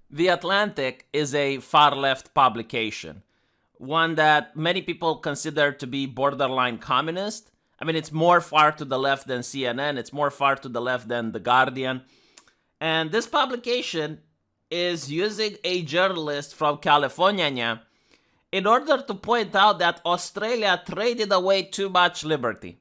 The Atlantic is a far-left publication, one that many people consider to be borderline communist. I mean, it's more far to the left than CNN, it's more far to the left than The Guardian. And this publication is using a journalist from California in order to point out that Australia traded away too much liberty.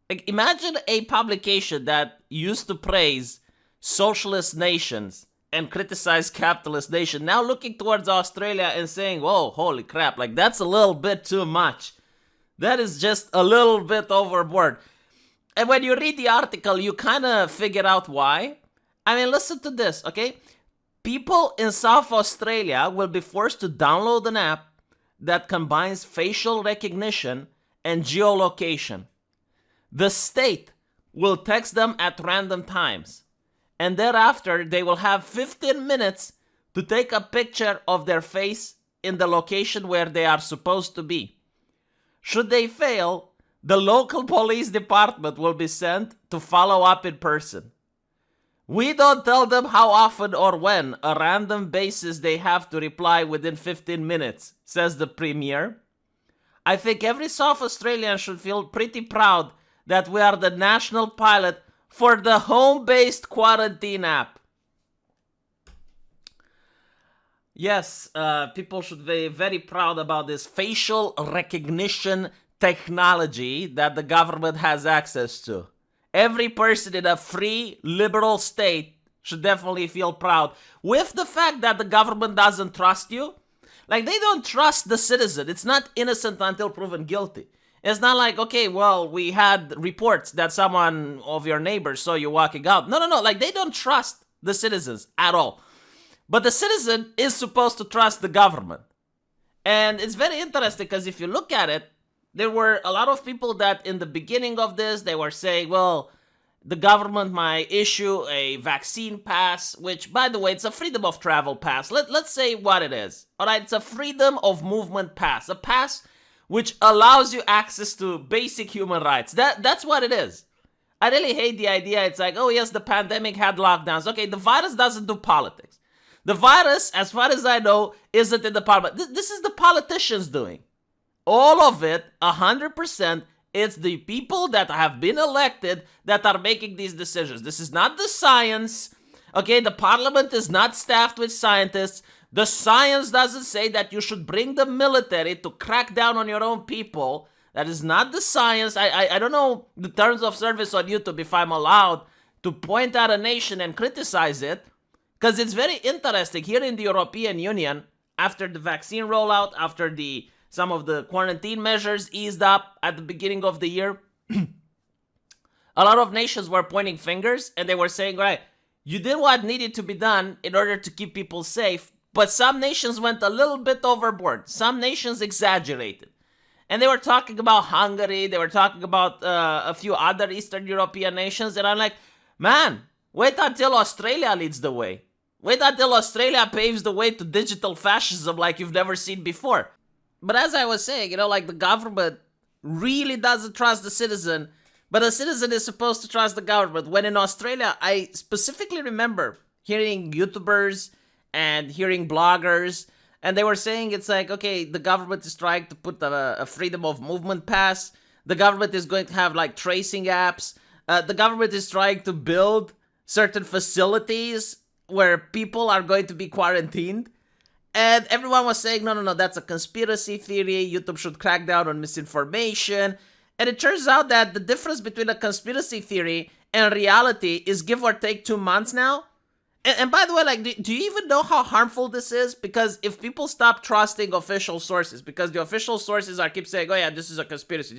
Like, imagine a publication that used to praise socialist nations and criticize capitalist nations now looking towards Australia and saying, whoa, holy crap, like that's a little bit too much. That is just a little bit overboard. And when you read the article, you kind of figure out why. I mean, listen to this, okay? People in South Australia will be forced to download an app that combines facial recognition and geolocation. The state will text them at random times, and thereafter they will have 15 minutes to take a picture of their face in the location where they are supposed to be. Should they fail, the local police department will be sent to follow up in person. We don't tell them how often or when a random basis they have to reply within 15 minutes, says the Premier. I think every South Australian should feel pretty proud that we are the national pilot for the home-based quarantine app. Yes, people should be very proud about this facial recognition technology that the government has access to. Every person in a free, liberal state should definitely feel proud with the fact that the government doesn't trust you. Like, they don't trust the citizen. It's not innocent until proven guilty. It's not like, okay, well, we had reports that someone of your neighbors saw you walking out. No. Like, they don't trust the citizens at all. But the citizen is supposed to trust the government. And it's very interesting because if you look at it, there were a lot of people that in the beginning of this, they were saying, well, the government might issue a vaccine pass, which, by the way, it's a freedom of travel pass. Let's say what it is. All right, it's a freedom of movement pass. A pass which allows you access to basic human rights. That's what it is. I really hate the idea. It's like, oh yes, the pandemic had lockdowns. Okay, the virus doesn't do politics. The virus, as far as I know, isn't in the parliament. This is the politicians doing. All of it, 100%, it's the people that have been elected that are making these decisions. This is not the science. Okay, the parliament is not staffed with scientists. The science doesn't say that you should bring the military to crack down on your own people. That is not the science. I don't know the terms of service on YouTube if I'm allowed to point out a nation and criticize it. Because it's very interesting. Here in the European Union, after the vaccine rollout, after some of the quarantine measures eased up at the beginning of the year, a lot of nations were pointing fingers and they were saying, right, you did what needed to be done in order to keep people safe. But some nations went a little bit overboard. Some nations exaggerated. And they were talking about Hungary. They were talking about a few other Eastern European nations. And I'm like, man, wait until Australia leads the way. Wait until Australia paves the way to digital fascism like you've never seen before. But as I was saying, like the government really doesn't trust the citizen. But the citizen is supposed to trust the government. When in Australia, I specifically remember hearing YouTubers and hearing bloggers, and they were saying it's like, okay, the government is trying to put a freedom of movement pass. The government is going to have like tracing apps. The government is trying to build certain facilities where people are going to be quarantined. And everyone was saying, no, that's a conspiracy theory. YouTube should crack down on misinformation. And it turns out that the difference between a conspiracy theory and reality is give or take 2 months now. And by the way, like, do you even know how harmful this is? Because if people stop trusting official sources, because the official sources keep saying, oh yeah, this is a conspiracy,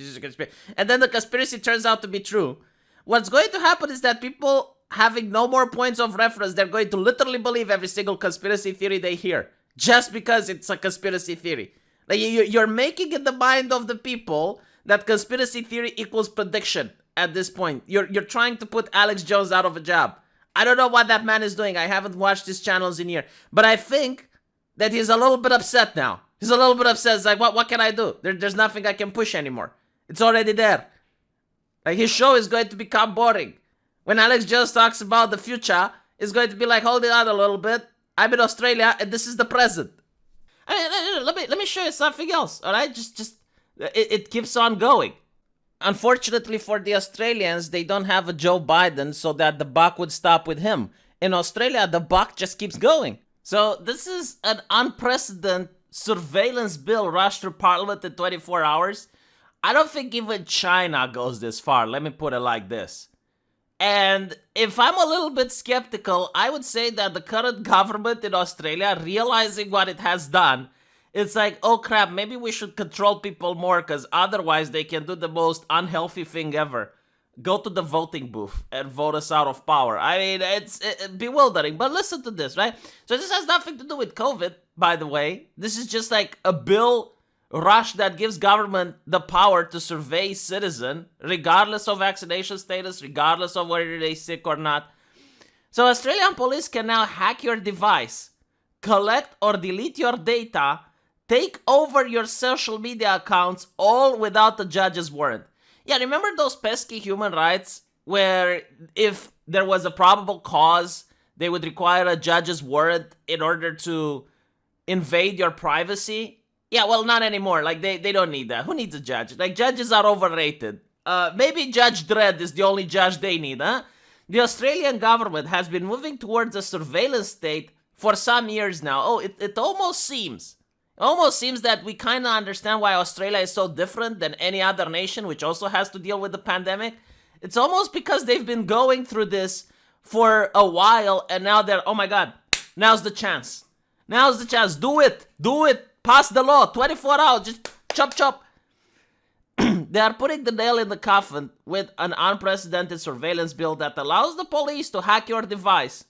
and then the conspiracy turns out to be true, what's going to happen is that people having no more points of reference, they're going to literally believe every single conspiracy theory they hear, just because it's a conspiracy theory. Like, you're making in the mind of the people that conspiracy theory equals prediction at this point. You're trying to put Alex Jones out of a job. I don't know what that man is doing. I haven't watched his channels in a year. But I think that he's a little bit upset now. He's a little bit upset. It's like, what can I do? There's nothing I can push anymore. It's already there. Like, his show is going to become boring. When Alex Jones talks about the future, it's going to be like, hold it out a little bit. I'm in Australia, and this is the present. I mean, let me show you something else. All right, it keeps on going. Unfortunately for the Australians, they don't have a Joe Biden, so that the buck would stop with him. In Australia, the buck just keeps going. So this is an unprecedented surveillance bill rushed through Parliament in 24 hours. I don't think even China goes this far. Let me put it like this. And if I'm a little bit skeptical, I would say that the current government in Australia, realizing what it has done, it's like, oh crap, maybe we should control people more, because otherwise they can do the most unhealthy thing ever. Go to the voting booth and vote us out of power. I mean, it's bewildering. But listen to this, right? So this has nothing to do with COVID, by the way. This is just like a bill rush that gives government the power to survey citizen, regardless of vaccination status, regardless of whether they're sick or not. So Australian police can now hack your device, collect or delete your data, take over your social media accounts, all without the judge's warrant. Yeah, remember those pesky human rights where if there was a probable cause, they would require a judge's warrant in order to invade your privacy? Yeah, well, not anymore. Like, they don't need that. Who needs a judge? Like, judges are overrated. Maybe Judge Dredd is the only judge they need, huh? The Australian government has been moving towards a surveillance state for some years now. Oh, it almost seems that we kind of understand why Australia is so different than any other nation, which also has to deal with the pandemic. It's almost because they've been going through this for a while, and now they're, oh my God, now's the chance. Now's the chance. Do it. Pass the law. 24 hours. Just chop. They are putting the nail in the coffin with an unprecedented surveillance bill that allows the police to hack your device,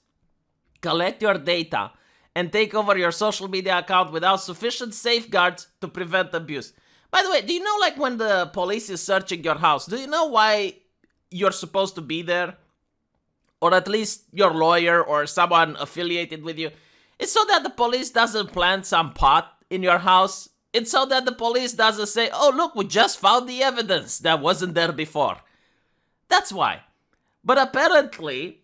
collect your data, and take over your social media account without sufficient safeguards to prevent abuse. By the way, do you know, like, when the police is searching your house, do you know why you're supposed to be there? Or at least your lawyer or someone affiliated with you. It's so that the police doesn't plant some pot in your house. It's so that the police doesn't say, oh, look, we just found the evidence that wasn't there before. That's why. But apparently,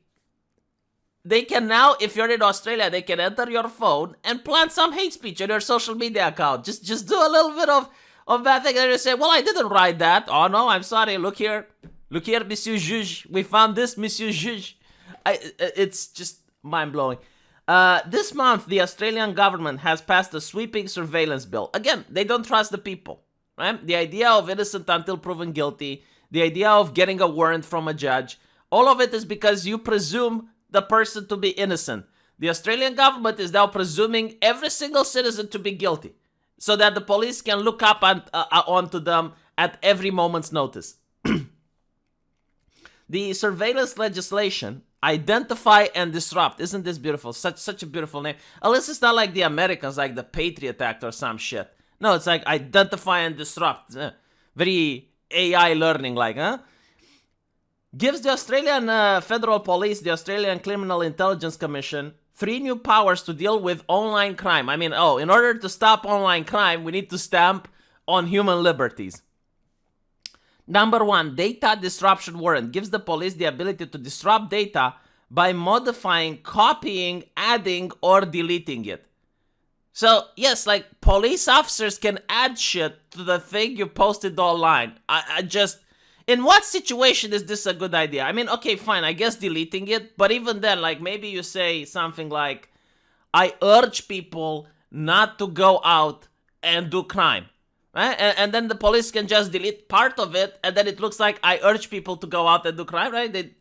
they can now, if you're in Australia, they can enter your phone and plant some hate speech on your social media account. Just do a little bit of bad thing. And you say, well, I didn't write that. Oh, no, I'm sorry. Look here, Monsieur Juge. We found this, Monsieur Juge. It's just mind-blowing. This month, the Australian government has passed a sweeping surveillance bill. Again, they don't trust the people, right? The idea of innocent until proven guilty, the idea of getting a warrant from a judge, all of it is because you presume the person to be innocent. The Australian government is now presuming every single citizen to be guilty so that the police can look up onto them at every moment's notice. The surveillance legislation, Identify and Disrupt. Isn't this beautiful? Such a beautiful name. At least it's not like the Americans, like the Patriot Act or some shit. No, it's like Identify and Disrupt. Very AI learning like, huh? Gives the Australian Federal Police, the Australian Criminal Intelligence Commission, 3 new powers to deal with online crime. I mean, in order to stop online crime, we need to stamp on human liberties. Number 1, data disruption warrant gives the police the ability to disrupt data by modifying, copying, adding, or deleting it. So, yes, like, police officers can add shit to the thing you posted online. In what situation is this a good idea? I mean, okay, fine, I guess deleting it, but even then, like, maybe you say something like, I urge people not to go out and do crime. Right? And then the police can just delete part of it, and then it looks like I urge people to go out and do crime, right?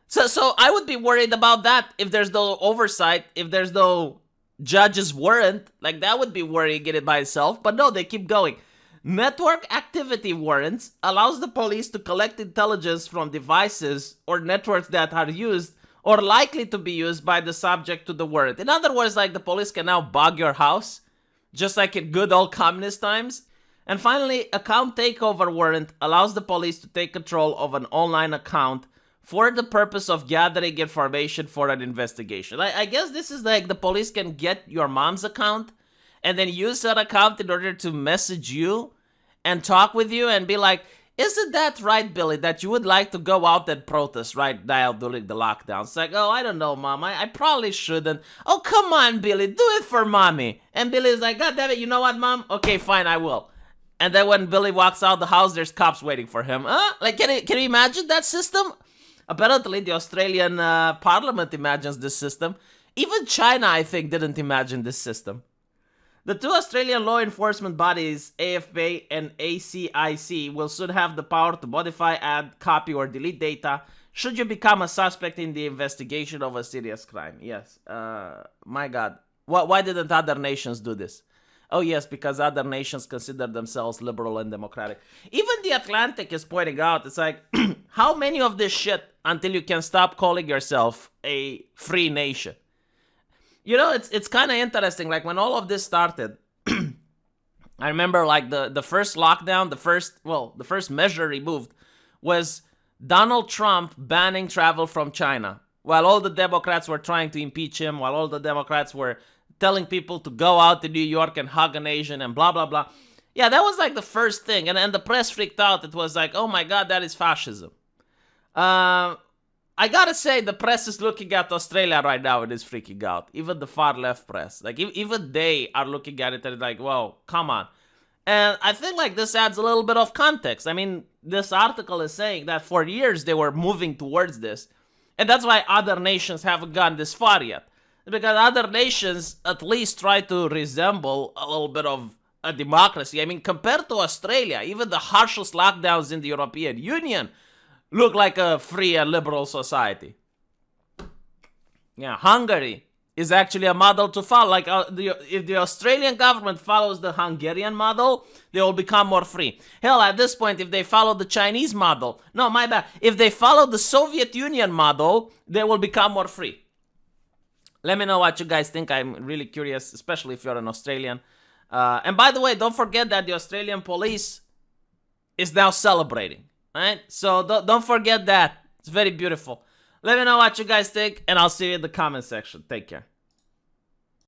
So I would be worried about that if there's no oversight, if there's no judge's warrant. Like, that would be worrying in it by itself. But no, they keep going. Network activity warrants allows the police to collect intelligence from devices or networks that are used or likely to be used by the subject to the warrant. In other words, like, the police can now bug your house, just like in good old communist times. And finally, account takeover warrant allows the police to take control of an online account for the purpose of gathering information for an investigation. I guess this is like the police can get your mom's account and then use that account in order to message you and talk with you and be like, Isn't that right, Billy, that you would like to go out and protest right now during the lockdown? It's like, oh, I don't know, Mom. I probably shouldn't. Oh, come on, Billy. Do it for Mommy. And Billy's like, God damn it, you know what, Mom? Okay, fine, I will. And then when Billy walks out the house, there's cops waiting for him. Like, can you imagine that system? Apparently, the Australian parliament imagines this system. Even China, I think, didn't imagine this system. The two Australian law enforcement bodies, AFP and ACIC, will soon have the power to modify, add, copy, or delete data should you become a suspect in the investigation of a serious crime. Yes. My God. Why didn't other nations do this? Oh, yes, because other nations consider themselves liberal and democratic. Even The Atlantic is pointing out, it's like, how many of this shit until you can stop calling yourself a free nation? You know, it's kind of interesting. Like, when all of this started, I remember, like, the first lockdown, the first measure removed was Donald Trump banning travel from China. While all the Democrats were trying to impeach him, while all the Democrats were telling people to go out to New York and hug an Asian and blah, blah, blah. Yeah, that was, like, the first thing. And the press freaked out. It was like, oh, my God, that is fascism. I gotta say, the press is looking at Australia right now and is freaking out. Even the far left press. Like, even they are looking at it and like, whoa, come on. And I think, like, this adds a little bit of context. I mean, this article is saying that for years they were moving towards this. And that's why other nations haven't gone this far yet. Because other nations at least try to resemble a little bit of a democracy. I mean, compared to Australia, even the harshest lockdowns in the European Union look like a free and liberal society. Yeah, Hungary is actually a model to follow. Like, if the Australian government follows the Hungarian model, they will become more free. Hell, at this point, if they follow the Chinese model, no, my bad. If they follow the Soviet Union model, they will become more free. Let me know what you guys think. I'm really curious, especially if you're an Australian. And by the way, don't forget that the Australian police is now celebrating. Right? So don't forget that. It's very beautiful. Let me know what you guys think, and I'll see you in the comment section. Take care.